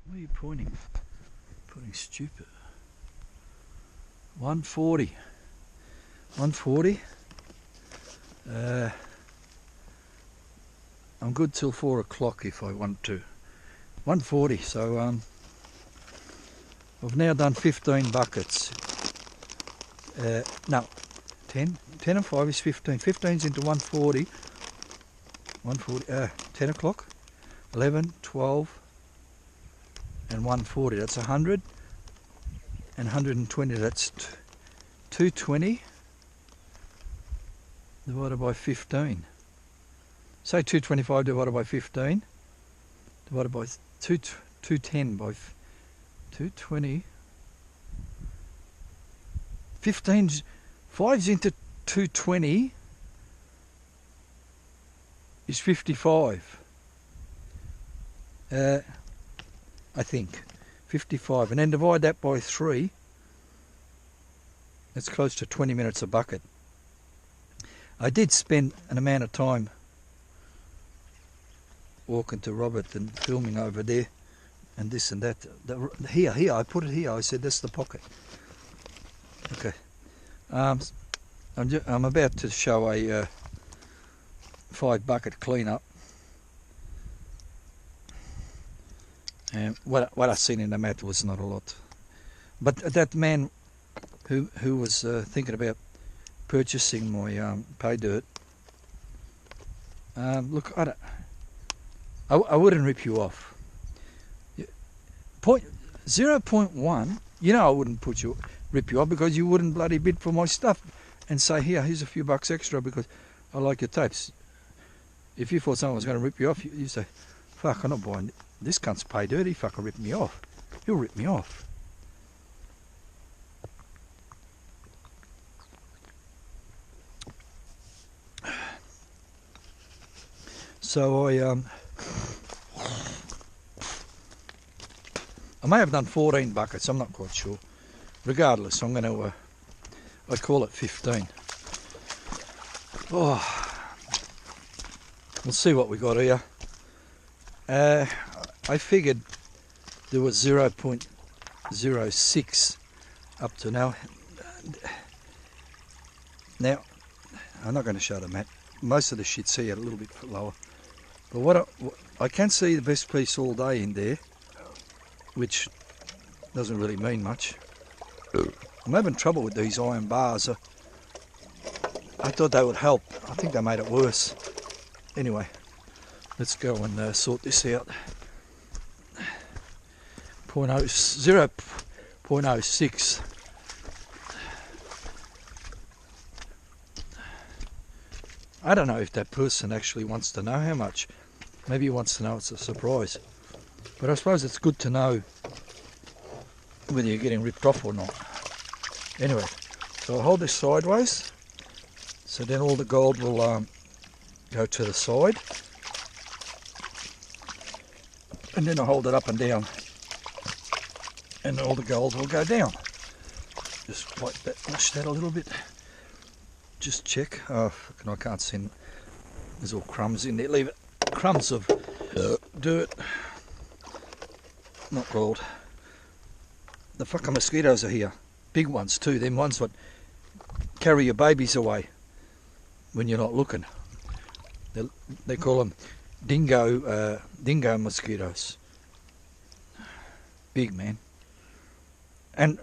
Where are you pointing? Pointing stupid. 140. 140. I'm good till 4 o'clock if I want to. 140, so I've now done 15 buckets. No, 10 and 5 is 15. 15's into 140. 10 o'clock, 11, 12 and 140. That's 100 and 120. That's 220 divided by 15. Say 225 divided by 15 divided by 210 by 220. 15's 5's into 220 is 55. I think 55, and then divide that by 3. That's close to 20 minutes a bucket. I did spend an amount of time walking to Robert and filming over there and this and that. Here, I put it here. I said that's the pocket. Okay. I'm about to show a 5 bucket cleanup. And what I seen in the mat was not a lot. But that man who was thinking about purchasing my pay dirt, look, I wouldn't rip you off. 0.1, you know I wouldn't rip you off because you wouldn't bloody bid for my stuff and say, here's a few bucks extra because I like your tapes. If you thought someone was going to rip you off, you say, fuck, I'm not buying this cunt's pay dirt, he fucking ripped me off. He'll rip me off. So I may have done 14 buckets, I'm not quite sure. Regardless, I'm going to, I call it 15. Oh, we'll see what we got here. I figured there was 0.06 up to now. Now, I'm not going to show the mat. Most of the shit's here a little bit lower. But what I can see the best piece all day in there, which doesn't really mean much. I'm having trouble with these iron bars. I thought they would help. I think they made it worse. Anyway, let's go and sort this out. 0.06. I don't know if that person actually wants to know how much. Maybe he wants to know it's a surprise. But I suppose it's good to know whether you're getting ripped off or not. Anyway, so I'll hold this sideways. So then all the gold will go to the side. And then I'll hold it up and down. And all the gold will go down. Just like that, wash that a little bit. Just check. Oh, I can't see. There's all crumbs in there. Leave it. Crumbs of dirt. Not gold. The fucking mosquitoes are here. Big ones too. Them ones that carry your babies away when you're not looking. They call them dingo mosquitoes. Big, man. And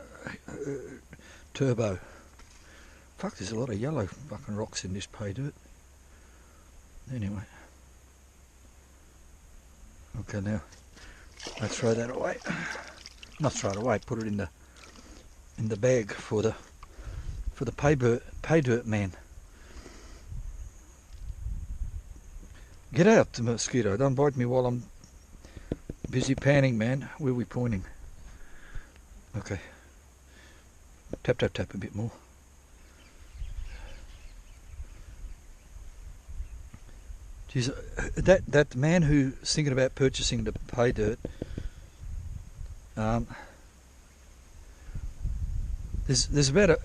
turbo. Fuck, there's a lot of yellow fucking rocks in this pay dirt. Anyway. Okay, now I throw that away. Not throw it away, put it in the bag for the pay dirt man. Get out, the mosquito. Don't bite me while I'm busy panning, man. Where are we pointing? Okay. Tap, tap, tap a bit more. Jeez, that man who's thinking about purchasing the pay dirt, there's about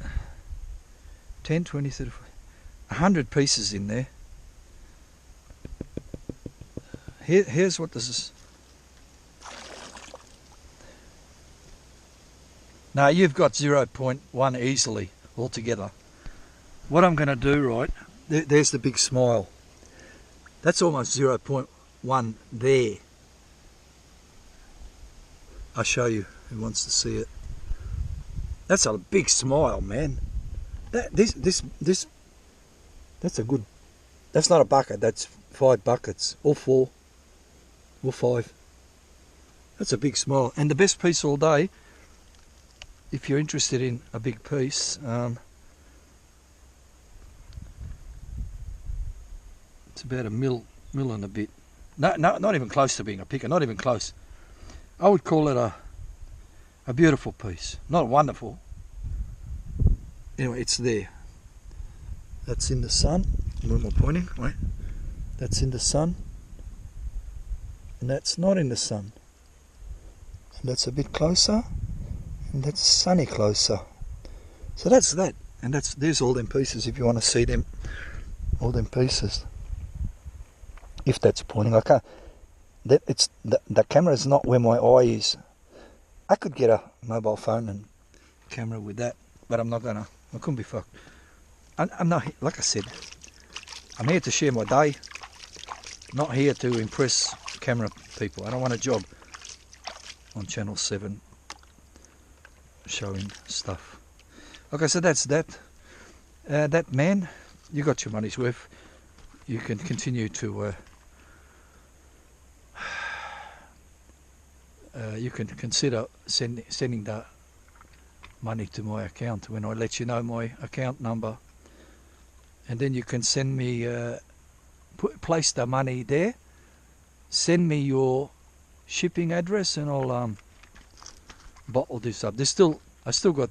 10, 20, 30, 100 pieces in there. Here's what this is. No, you've got 0.1 easily altogether. What I'm going to do, right, there's the big smile. That's almost 0.1 there. I'll show you who wants to see it. That's a big smile, man. That's a good, that's not a bucket, that's 5 buckets, or 4, or 5. That's a big smile. And the best piece all day, if you're interested in a big piece, it's about a mil and a bit. No, not even close to being a picker, not even close. I would call it a beautiful piece, not wonderful. Anyway, it's there. That's in the sun. Where am I pointing? Wait. That's in the sun. And that's not in the sun. And that's a bit closer. And that's sunny closer. So that's that. And there's all them pieces if you want to see them. All them pieces. If that's pointing. I can't. The camera's not where my eye is. I could get a mobile phone and camera with that, but I'm not gonna. I couldn't be fucked. I'm not, like I said, I'm here to share my day, not here to impress camera people. I don't want a job on Channel 7 showing stuff. Okay, so that's that. That man, you got your money's worth. You can continue to you can consider sending the money to my account when I let you know my account number, and then you can send me place the money there, send me your shipping address, and I'll bottle this up. I still got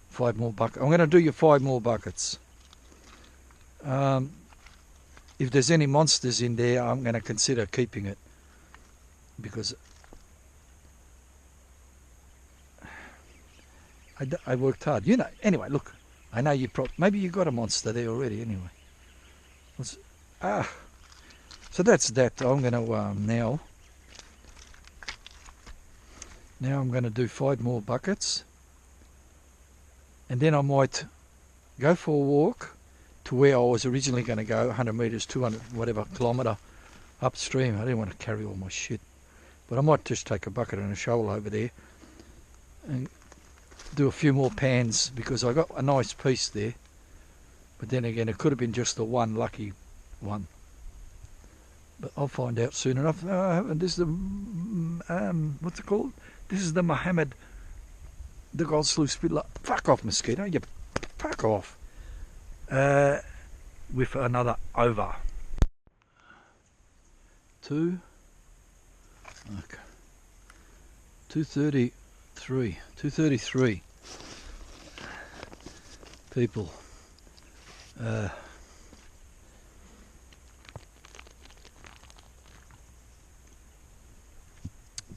5 more buckets. I'm going to do you 5 more buckets. If there's any monsters in there, I'm going to consider keeping it, because I worked hard. You know. Anyway, look. I know you maybe you got a monster there already. Anyway. So that's that. I'm going to now I'm going to do 5 more buckets, and then I might go for a walk to where I was originally going to go, 100 metres, 200, whatever, kilometre upstream. I didn't want to carry all my shit, but I might just take a bucket and a shovel over there and do a few more pans, because I got a nice piece there. But then again, it could have been just the one lucky one. But I'll find out soon enough. This is the what's it called? This is the Mohammed, the Gold Sleuth Spitler. Fuck off, mosquito! You fuck off. With another over. 233 people.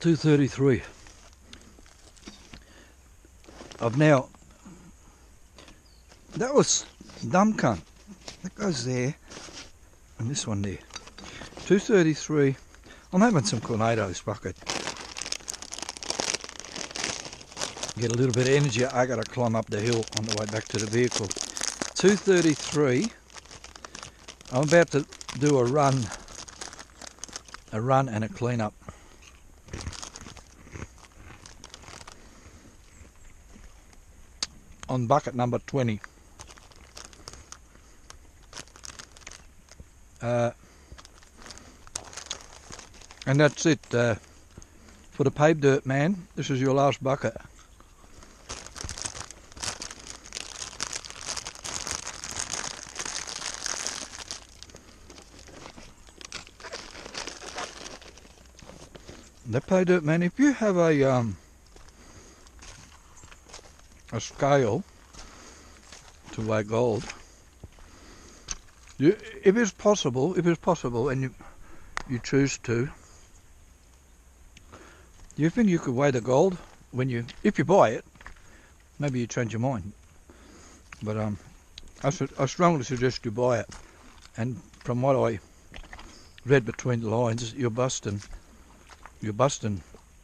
233. I've now. That was dumb cunt. That goes there, and this one there. 233. I'm having some tornadoes, bucket. Get a little bit of energy. I got to climb up the hill on the way back to the vehicle. 233. I'm about to do a run and a clean up. On bucket number 20. And that's it for the paved dirt, man. This is your last bucket. The paved dirt, man. If you have a scale to weigh gold, if it's possible, and you choose to, do you think you could weigh the gold if you buy it? Maybe you change your mind, but I strongly suggest you buy it. And from what I read between the lines, you're busting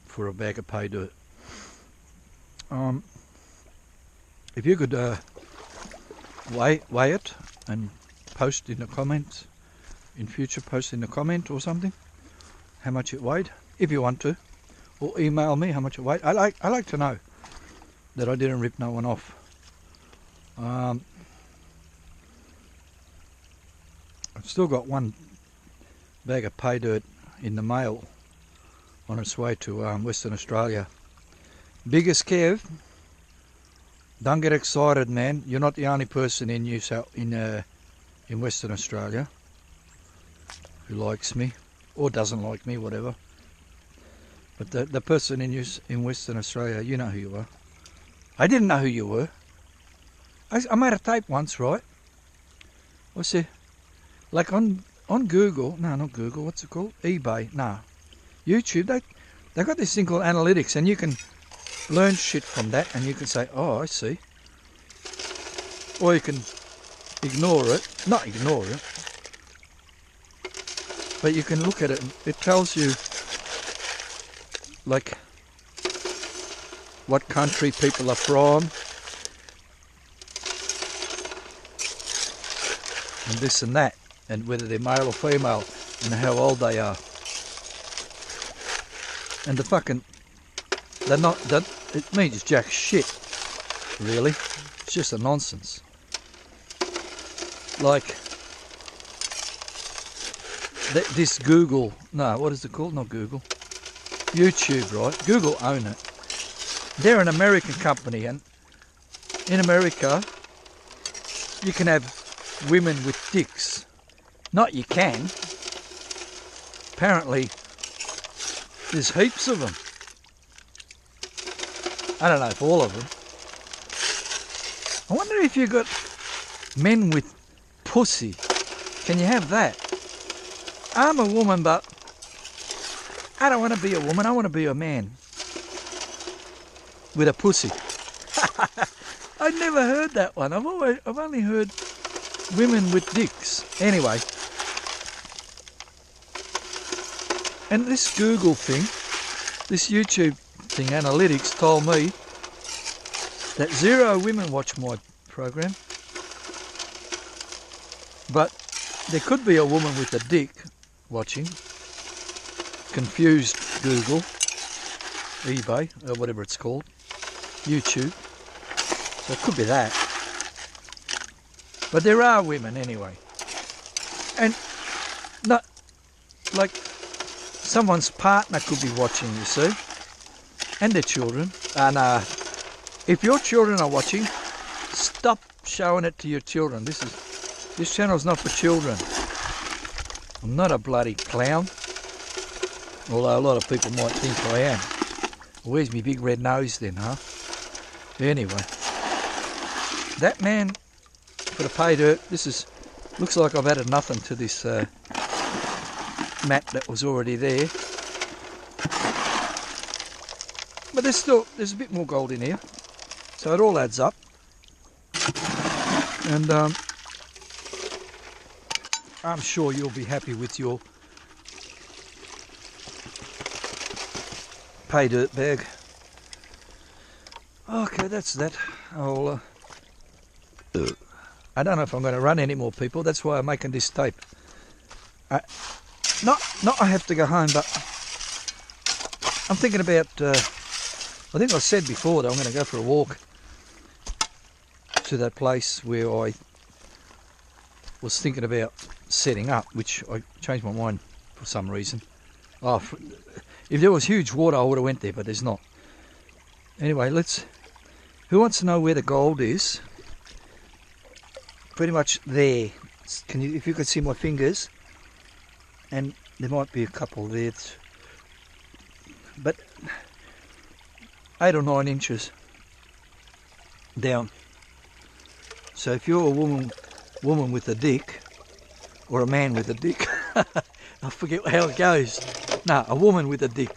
for a bag of pay dirt. If you could weigh it and post in the comments, in future post in the comment or something, how much it weighed, if you want to, or email me how much it weighed. I like to know that I didn't rip no one off. I've still got one bag of pay dirt in the mail on its way to Western Australia. Biggest Kev, don't get excited, man. You're not the only person in in Western Australia who likes me or doesn't like me, whatever. But the person in Western Australia, you know who you are. I didn't know who you were. I made a tape once, right? What's it? Like on Google, no, not Google, what's it called? eBay, no. YouTube, they got this thing called analytics, and you can learn shit from that, and you can say, oh, I see. Or you can ignore it, not ignore it, but you can look at it, and it tells you, like, what country people are from, and this and that, and whether they're male or female, and how old they are. And they're not, it means jack shit, really. It's just a nonsense. Like, this Google, no, what is it called? Not Google. YouTube, right? Google own it. They're an American company, and in America, you can have women with dicks. Not you can. Apparently, there's heaps of them. I don't know if all of them. I wonder if you got men with pussy. Can you have that? I'm a woman, but I don't want to be a woman. I want to be a man with a pussy. I never heard that one. I've only heard women with dicks. Anyway, and this Google thing, this YouTube thing, analytics, told me that 0 women watch my program, but there could be a woman with a dick watching. Confused Google, eBay, or whatever it's called, YouTube. So it could be that. But there are women anyway. And not like someone's partner could be watching, you see, and their children. And if your children are watching, stop showing it to your children. This channel's not for children. I'm not a bloody clown, although a lot of people might think I am. Where's my big red nose then, huh? Anyway, that man for the pay dirt. Looks like I've added nothing to this mat that was already there. But there's a bit more gold in here, so it all adds up. And I'm sure you'll be happy with your pay dirt bag. Okay, that's that. I don't know if I'm going to run any more people. That's why I'm making this tape. Not I have to go home, but I'm thinking about. I think I said before that I'm going to go for a walk to that place where I was thinking about setting up, which I changed my mind for some reason. If there was huge water, I would have went there, but there's not. Anyway, who wants to know where the gold is? Pretty much there. If you could see my fingers, and there might be a couple there, but 8 or 9 inches down. So if you're a woman with a dick, or a man with a dick, I forget how it goes. No, a woman with a dick.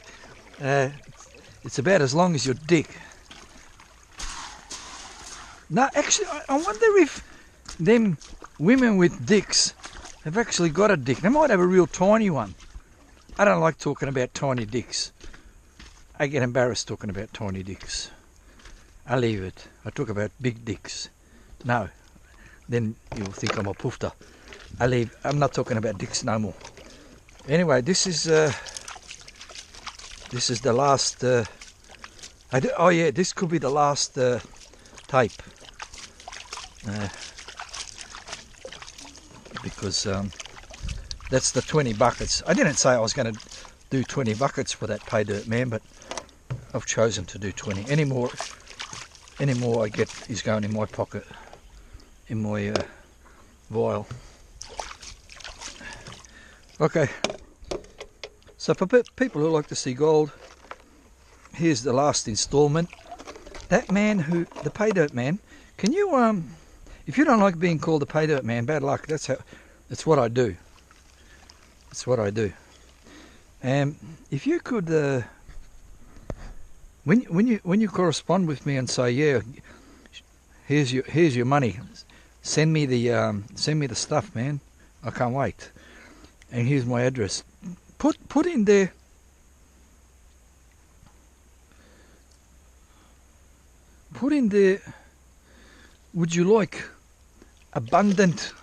It's about as long as your dick. No, actually, I wonder if them women with dicks have actually got a dick. They might have a real tiny one. I don't like talking about tiny dicks. I get embarrassed talking about tiny dicks. I leave it. I talk about big dicks. No, then you'll think I'm a poofter. I'm not talking about dicks no more. Anyway, this is the last. Oh yeah, this could be the last tape. Because that's the 20 buckets. I didn't say I was going to do 20 buckets for that pay dirt man, but I've chosen to do 20. Any more I get is going in my pocket, in my vial. Okay, so for people who like to see gold, here's the last instalment. That man the pay dirt man, can you if you don't like being called the pay dirt man, bad luck. That's what I do. That's what I do. If you could, when you correspond with me and say, yeah, here's your money, send me the stuff, man. I can't wait. And here's my address. Put in there. Put in there. Would you like abundant?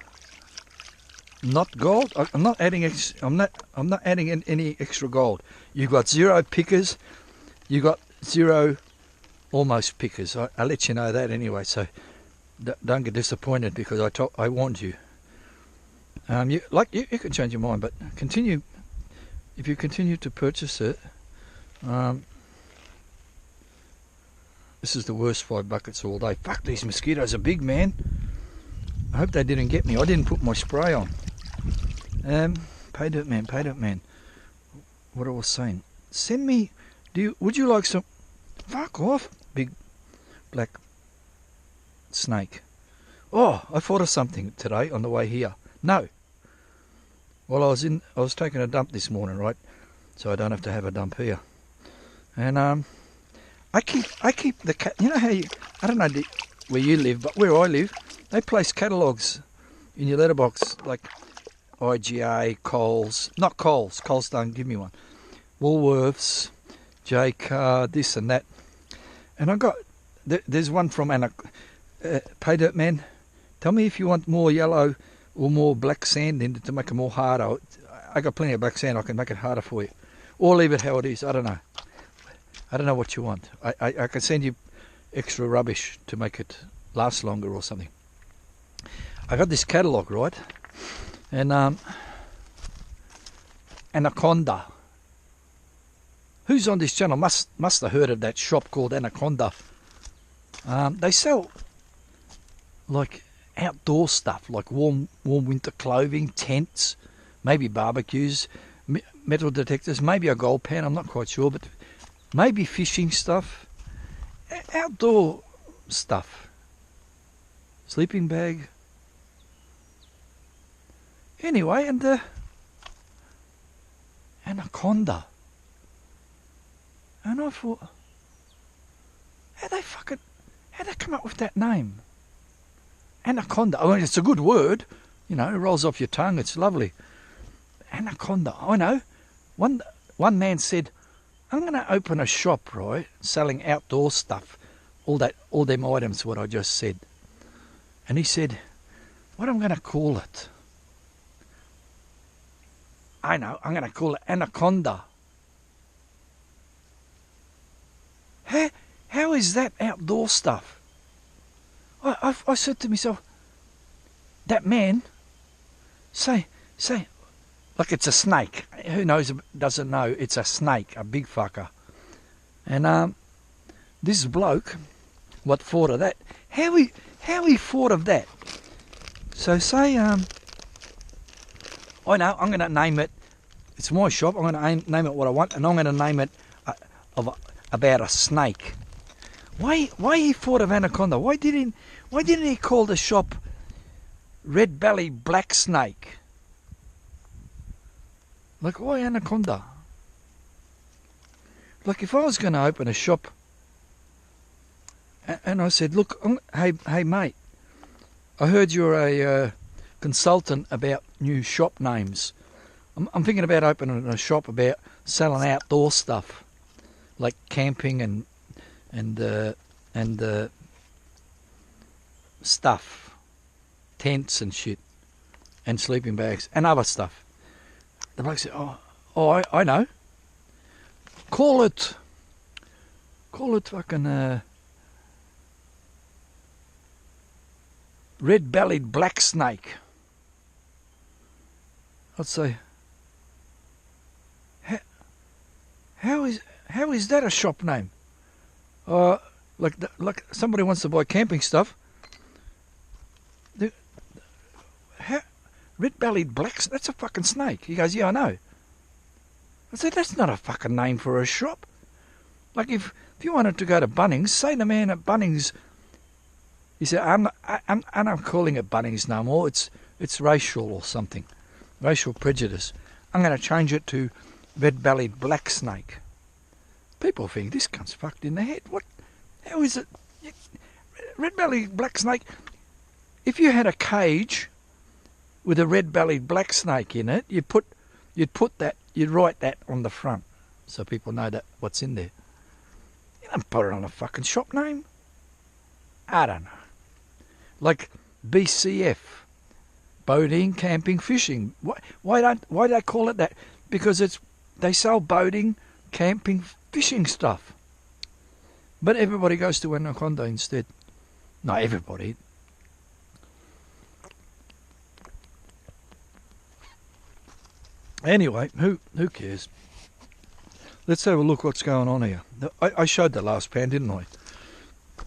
Not gold. I'm not adding. I'm not adding in any extra gold. You got 0 pickers. You got 0 almost pickers. I let you know that anyway. So don't get disappointed because I warned you. You can change your mind, but continue. If you continue to purchase it, this is the worst 5 buckets all day. Fuck, these mosquitoes are big, man. I hope they didn't get me. I didn't put my spray on. Pay dirt man. What I was saying. Send me. Would you like some? Fuck off, big black snake. Oh, I thought of something today on the way here. No. Well, I was taking a dump this morning, right? So I don't have to have a dump here. And I keep the cat. You know how I don't know where you live, but where I live, they place catalogues in your letterbox like IGA, Coles, not Coles. Coles don't give me one. Woolworths, J-Car, this and that. And I got there's one from Pay Dirt Man. Tell me if you want more yellow or more black sand in it to make it more harder. I got plenty of black sand. I can make it harder for you, or leave it how it is. I don't know. I don't know what you want. I can send you extra rubbish to make it last longer or something. I got this catalogue, right? And Anaconda. Who's on this channel must have heard of that shop called Anaconda. They sell like outdoor stuff, like warm winter clothing, tents, maybe barbecues, metal detectors, maybe a gold pan. I'm not quite sure, but maybe fishing stuff, outdoor stuff, sleeping bag. Anyway, and Anaconda. And I thought, how'd they come up with that name? Anaconda. I mean, it's a good word, it rolls off your tongue. It's lovely. Anaconda. I know. One man said, I'm going to open a shop, right, selling outdoor stuff, all them items, what I just said. And he said, what am I going to call it? I know, I'm going to call it Anaconda. How is that outdoor stuff? I said to myself, that man, say, like it's a snake. Who doesn't know it's a snake, a big fucker. And this bloke, what thought of that? How he thought of that? So say, I know, I'm going to name it. It's my shop. I'm going to name it what I want, and I'm going to name it about a snake. Why he thought of Anaconda? Why didn't he call the shop Red Belly Black Snake? Like, why Anaconda? Like, if I was going to open a shop and I said, look, hey mate, I heard you're a consultant about new shop names. I'm thinking about opening a shop about selling outdoor stuff, like camping and and stuff, tents and shit, and sleeping bags and other stuff. The bloke said, I know. Call it fucking red-bellied black snake. I'd say, how is that a shop name? Like somebody wants to buy camping stuff. Red-bellied black, that's a fucking snake. He goes, yeah, I know. I said, that's not a fucking name for a shop. Like if you wanted to go to Bunnings, say the man at Bunnings. He said, I'm not calling it Bunnings no more. It's racial or something, racial prejudice. I'm going to change it to red-bellied black snake. People think this cunt's fucked in the head. What? How is it? Red-bellied black snake. If you had a cage with a red-bellied black snake in it, you'd write that on the front so people know that what's in there. You don't put it on a fucking shop name. I don't know. Like BCF, boating, camping, fishing. Why do they call it that? Because they sell boating, camping, fishing stuff. But everybody goes to Anaconda instead. Not everybody. Anyway, who cares? Let's have a look what's going on here. I showed the last pan, didn't I?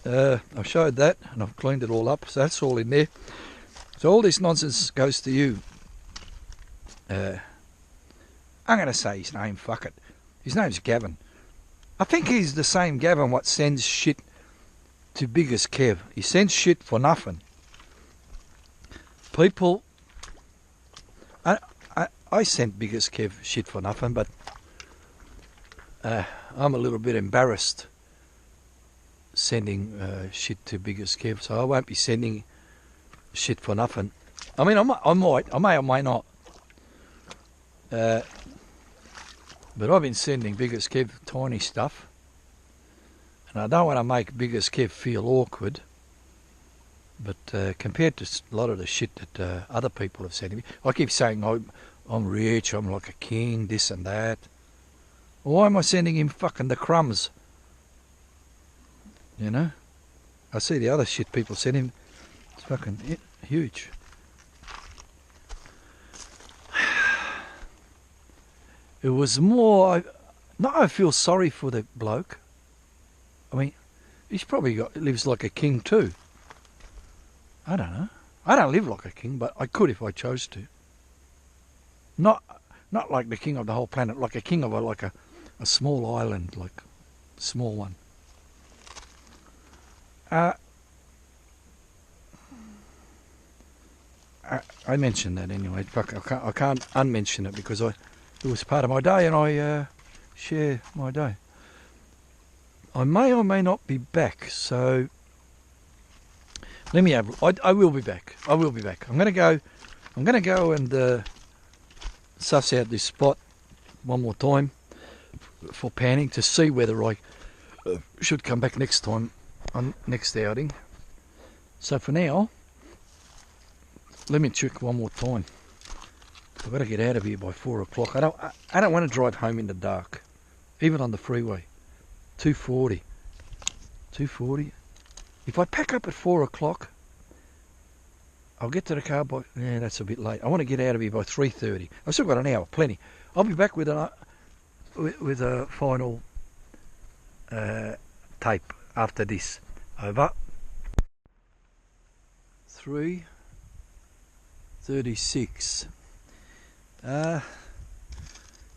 I showed that and I've cleaned it all up, so that's all in there. So all this nonsense goes to you. I'm going to say his name, fuck it. His name's Gavin. I think he's the same Gavin what sends shit to Biggest Kev. He sends shit for nothing. People... I sent Biggest Kev shit for nothing, but I'm a little bit embarrassed sending shit to Biggest Kev, so I won't be sending shit for nothing. I mean, I may or may not. But I've been sending Biggest Kev tiny stuff, and I don't want to make Biggest Kev feel awkward. But compared to a lot of the shit that other people have sent me, I keep saying I'm rich, I'm like a king, this and that. Why am I sending him fucking the crumbs? You know? I see the other shit people send him. It's fucking huge. It was more... I feel sorry for the bloke. I mean, he's probably lives like a king too. I don't know. I don't live like a king, but I could if I chose to. Not like the king of the whole planet, like a king of a small island, like a small one. I mentioned that anyway. Fuck, I can't unmention it because it was part of my day, and I share my day. I may or may not be back, so let me have. I will be back. I will be back. I'm gonna go and suss out this spot one more time for panning to see whether I should come back next time on next outing. So for now, let me check one more time. I've got to get out of here by 4 o'clock. I don't want to drive home in the dark, even on the freeway. 240. If I pack up at 4 o'clock, I'll get to the car by... Yeah, that's a bit late. I want to get out of here by 3:30. I've still got an hour, plenty. I'll be back with a final tape after this. Over. 3:36.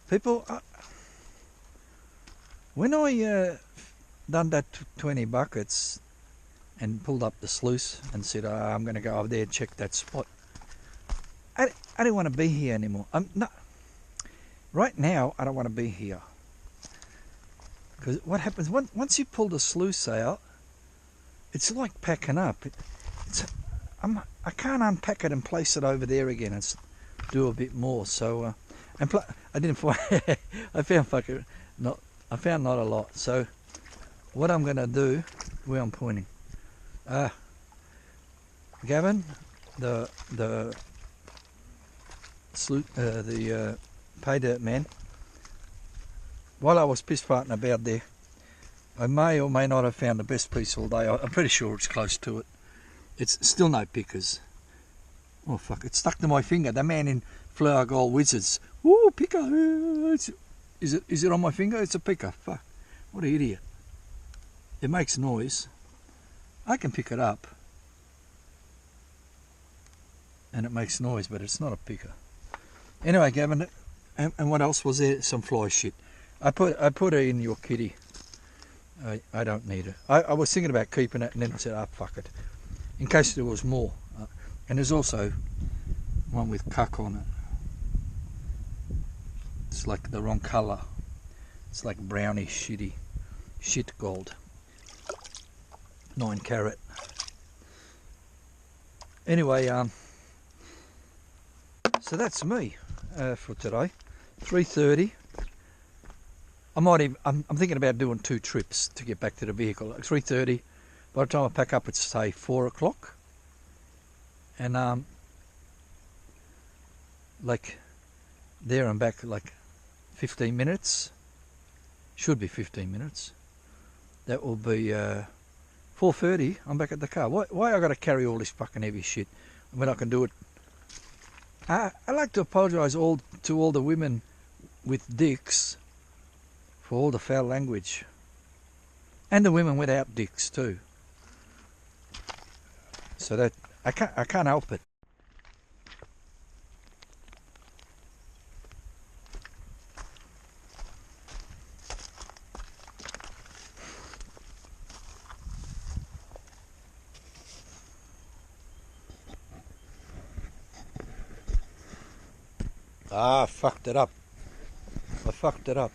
People, when I done that 20 buckets and pulled up the sluice and said, I'm going to go over there and check that spot, I don't want to be here anymore. Right now, I don't want to be here. Because what happens, once you pull the sluice out, it's like packing up. I can't unpack it and place it over there again and do a bit more. So, I didn't find. I found not a lot. So, what I'm going to do where I'm pointing. Gavin, the pay dirt man. While I was piss farting about there, I may or may not have found the best piece all day. I'm pretty sure it's close to it. It's still no pickers. Oh fuck! It stuck to my finger. The man in Flower Gold Wizards. Ooh, picker! Is it on my finger? It's a picker. Fuck! What an idiot! It makes noise. I can pick it up, and it makes noise, but it's not a picker. Anyway, Gavin, and what else was there? Some fly shit. I put her in your kitty. I don't need it. I was thinking about keeping it, and then I said, "Ah, fuck it," in case there was more. And there's also one with cuck on it. It's like the wrong colour. It's like brownish, shit gold. 9 carat. Anyway, so that's me for today. 3:30. I'm thinking about doing 2 trips to get back to the vehicle. Like 3:30. By the time I pack up, it's say 4 o'clock. And like there and back like 15 minutes. Should be 15 minutes. That will be 4:30. I'm back at the car. Why I got to carry all this fucking heavy shit when I can do it? I like to apologise to all the women with dicks for all the foul language, and the women without dicks too. So that I can't help it. I fucked it up.